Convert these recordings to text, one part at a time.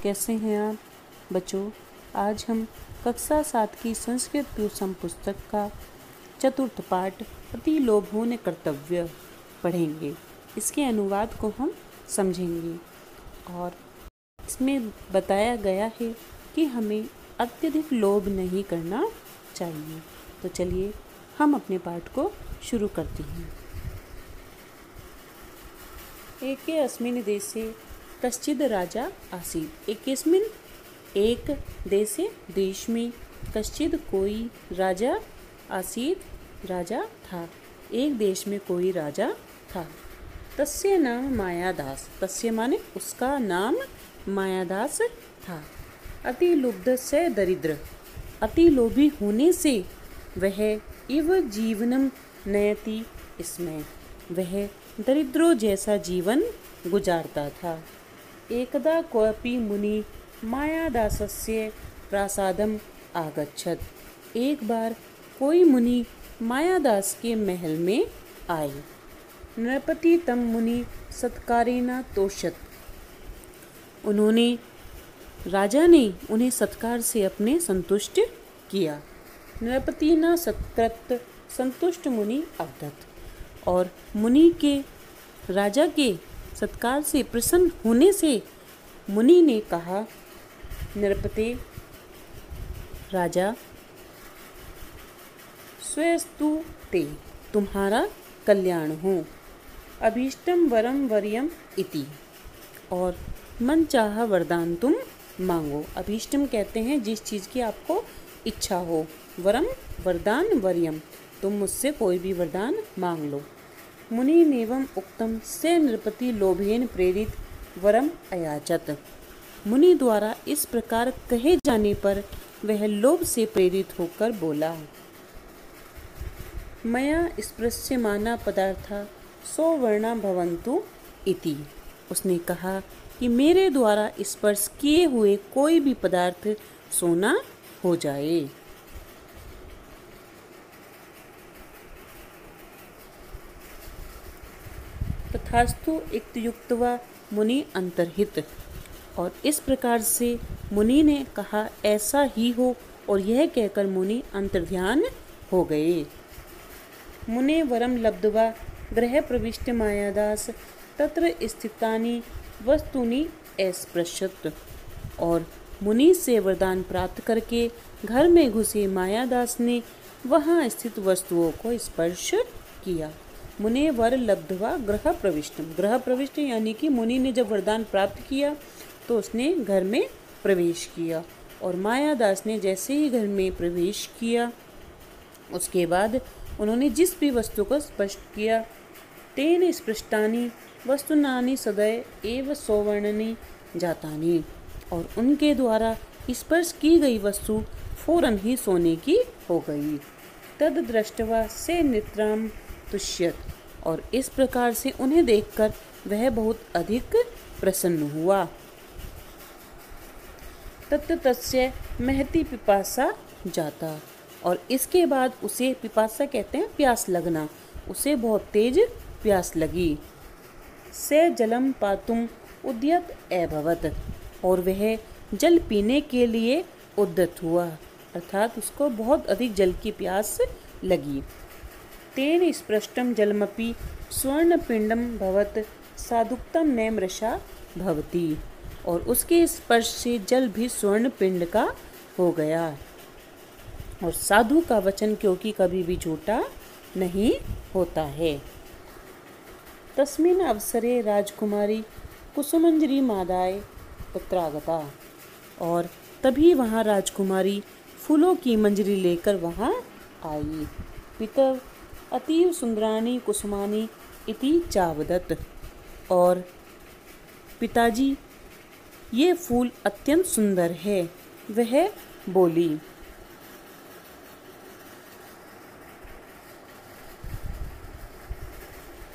कैसे हैं आप बच्चों। आज हम कक्षा 7 की संस्कृत ट्यूशन पुस्तक का चतुर्थ पाठ अति लोभो न कर्तव्य पढ़ेंगे। इसके अनुवाद को हम समझेंगे और इसमें बताया गया है कि हमें अत्यधिक लोभ नहीं करना चाहिए। तो चलिए हम अपने पाठ को शुरू करते हैं। एके अस्मिन् देशे कश्चिद् राजा आसीत्। एकस्मिन् एक देशे देश में कश्चिद् कोई राजा आसीत् राजा था। एक देश में कोई राजा था। तस्य नाम मायादास। तस्य माने उसका नाम मायादास था। अति लुब्ध से दरिद्र। अति लोभी होने से वह इव जीवनम नयति इसमें वह दरिद्रों जैसा जीवन गुजारता था। एकदा कोऽपि मुनि मायादासस्य प्रासादम आगच्छत। एक बार कोई मुनि मायादास के महल में आए। नृपति तम मुनि सत्कारेण तोषत। राजा ने उन्हें सत्कार से अपने संतुष्ट किया। नृपति न सत्कृत संतुष्ट मुनि अवदत्। और मुनि के राजा के सत्कार से प्रसन्न होने से मुनि ने कहा, नृपते राजा स्वस्तु ते तुम्हारा कल्याण हो। अभीष्टम वरम वरियम इति। और मन चाहा वरदान तुम मांगो। अभीष्टम कहते हैं जिस चीज़ की आपको इच्छा हो। वरम वरदान वरियम तुम मुझसे कोई भी वरदान मांग लो। मुनि नेवम उक्तम से नृपति लोभेन प्रेरित वरम अयाचत। मुनि द्वारा इस प्रकार कहे जाने पर वह लोभ से प्रेरित होकर बोला, मया स्पृश्यमाना पदार्था सौवर्णा भवन्तु इति। उसने कहा कि मेरे द्वारा स्पर्श किए हुए कोई भी पदार्थ सोना हो जाए। तथास्तु इत्युक्त्वा मुनि अंतर्हित। और इस प्रकार से मुनि ने कहा ऐसा ही हो, और यह कहकर मुनि अंतर्ध्यान हो गए। मुने वरम लब्ध्वा गृह प्रविष्ट मायादास तत्र स्थितानि वस्तूनि अस्पृशत्। और मुनि से वरदान प्राप्त करके घर में घुसे मायादास ने वहाँ स्थित वस्तुओं को स्पर्श किया। मुने वर लब्ध्वा गृह प्रविष्टम। गृह प्रविष्ट यानी कि मुनि ने जब वरदान प्राप्त किया तो उसने घर में प्रवेश किया। और मायादास ने जैसे ही घर में प्रवेश किया उसके बाद उन्होंने जिस भी वस्तु को स्पर्श किया, तेन स्पृष्टानि वस्तुनानि सदैव एव सौवर्णानि जातानि। और उनके द्वारा स्पर्श की गई वस्तु फौरन ही सोने की हो गई। तद दृष्ट्वा से नित्राम तुष्यत। और इस प्रकार से उन्हें देखकर वह बहुत अधिक प्रसन्न हुआ। तत् तस्य महती पिपासा जाता। और इसके बाद उसे पिपासा कहते हैं प्यास लगना। उसे बहुत तेज प्यास लगी। से जलम पातुम उद्यत अभवत। और वह जल पीने के लिए उद्यत हुआ, अर्थात उसको बहुत अधिक जल की प्यास लगी। तेन स्पृष्टम जलमपि स्वर्णपिंडम भवत साधुक्तम न मृषा भवति। और उसके स्पर्श से जल भी स्वर्ण पिंड का हो गया। और साधु का वचन क्योंकि कभी भी झूठा नहीं होता है। तस्मिन् अवसरे राजकुमारी कुसुमंजरी मादाय पुत्रागता। और तभी वहाँ राजकुमारी फूलों की मंजरी लेकर वहाँ आई। पितर अतीव सुंदराणि कुसुमानि इति चावदत। और पिताजी ये फूल अत्यंत सुंदर है, वह बोली।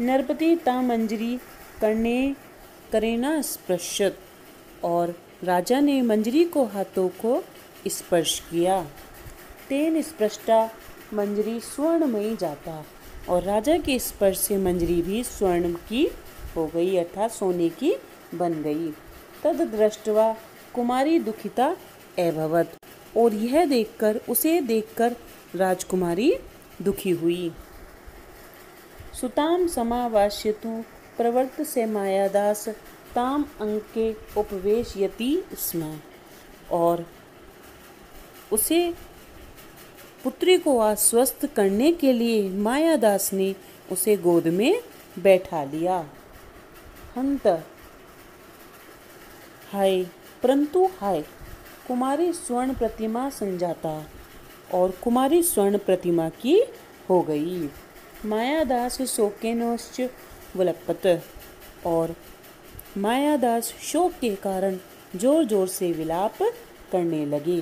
नरपति ता मंजरी करेणा स्पृशत। और राजा ने मंजरी को हाथों को स्पर्श किया। तेन स्पृष्टा मंजरी स्वर्णमयी जाता। और राजा के स्पर्श से मंजरी भी स्वर्ण की हो गई, अर्थात सोने की बन गई। तद दृष्ट्वा कुमारी दुखिता अभवत्, और उसे देखकर राजकुमारी दुखी हुई। सुताम समावास्यतु प्रवर्तसे मायादास ताम अंके उपवेशयति स्म, और उसे पुत्री को आश्वस्त करने के लिए मायादास ने उसे गोद में बैठा लिया। हंत हाय, परंतु हाय, कुमारी स्वर्ण प्रतिमा संजाता, और कुमारी स्वर्ण प्रतिमा की हो गई। मायादास शोकेनोश्च विलपत, और मायादास शोक के कारण जोर जोर से विलाप करने लगे।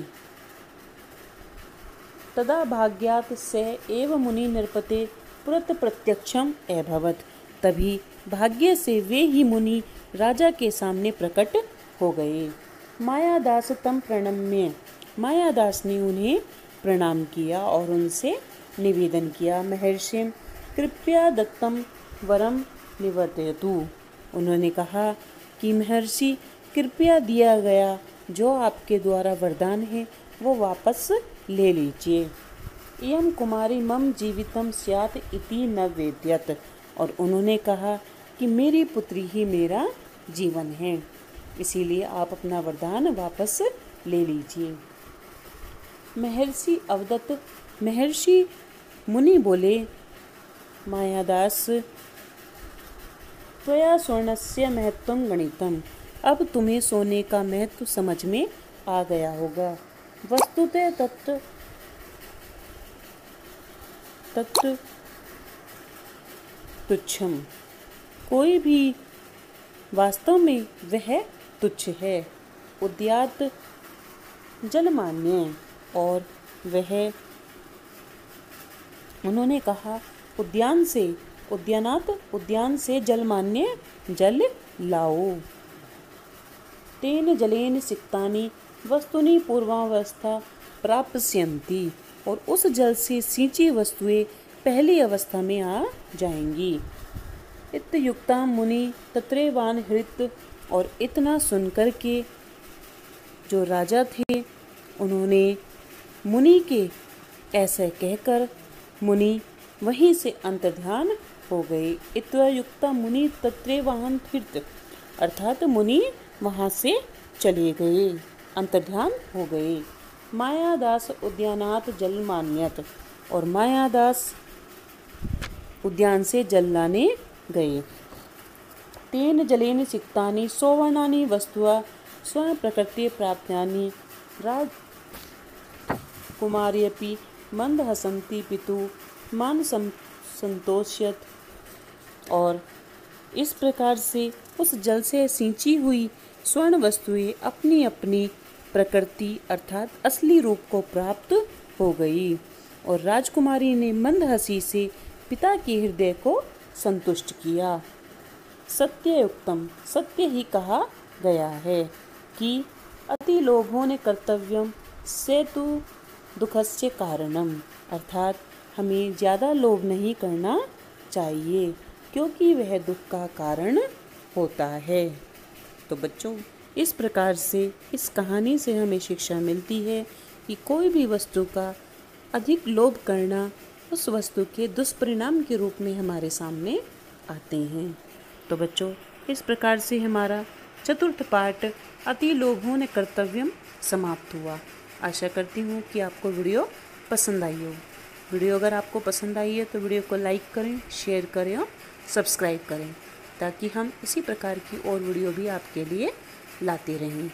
तदा भाग्यात् स एव मुनि नृपते पुरत प्रत्यक्षम अभवत्, तभी भाग्य से वे ही मुनि राजा के सामने प्रकट हो गए। मायादास तम प्रणम्य, मायादास ने उन्हें प्रणाम किया और उनसे निवेदन किया। महर्षिम कृपया दत्तम वरम निवर्तयतु, उन्होंने कहा कि महर्षि, कृपया दिया गया जो आपके द्वारा वरदान है वो वापस ले लीजिए। इयं कुमारी मम जीवितम स्यात् इति न वेद्यत, और उन्होंने कहा कि मेरी पुत्री ही मेरा जीवन है, इसीलिए आप अपना वरदान वापस ले लीजिए। महर्षि मुनि बोले, मायादास, त्वया स्वर्णस्य महत्वं गणितम्, अब तुम्हें सोने का महत्व समझ में आ गया होगा। वस्तुतः तत् तुच्छम, कोई भी वास्तव में वह तुच्छ है। उद्यात जलमान्य, और वह, उन्होंने कहा, उद्यान से जलमान्य जल लाओ। तेन जलेन सिक्तानि वस्तुनि पूर्वावस्था प्राप्स्यन्ति, और उस जल से सिंची वस्तुएं पहली अवस्था में आ जाएंगी। इत्युक्ता मुनि तत्रैवान हृत, और इतना सुनकर के जो राजा थे उन्होंने मुनि के ऐसे कहकर मुनि वहीं से अंतर्ध्यान हो गए। इत्युक्ता मुनि तत्रैवान हृत, अर्थात मुनि वहाँ से चले गए, अंतर्ध्यान हो गए। मायादास उद्यानात जल मान्यत, और मायादास उद्यान से जल लाने गए। तेन जलेन सिक्तानि सौवर्णानि वस्तुआ स्वयं प्रकृति प्राप्तानि राजकुमार्यपि मंद हसंती पितु मान संतोष्यत, और इस प्रकार से उस जल से सिंची हुई स्वर्ण वस्तुएं अपनी अपनी प्रकृति अर्थात असली रूप को प्राप्त हो गई, और राजकुमारी ने मंद हंसी से पिता के हृदय को संतुष्ट किया। सत्ययुक्तम, सत्य ही कहा गया है कि अति लोभो ने कर्तव्यम सेतु दुखस्य कारणम, अर्थात हमें ज़्यादा लोभ नहीं करना चाहिए क्योंकि वह दुख का कारण होता है। तो बच्चों, इस प्रकार से इस कहानी से हमें शिक्षा मिलती है कि कोई भी वस्तु का अधिक लोभ करना उस वस्तु के दुष्परिणाम के रूप में हमारे सामने आते हैं। तो बच्चों, इस प्रकार से हमारा चतुर्थ पाठ अति लोभो ने कर्तव्यम समाप्त हुआ। आशा करती हूँ कि आपको वीडियो पसंद आई हो। वीडियो अगर आपको पसंद आई है तो वीडियो को लाइक करें, शेयर करें और सब्सक्राइब करें, ताकि हम इसी प्रकार की और वीडियो भी आपके लिए लाते रहें।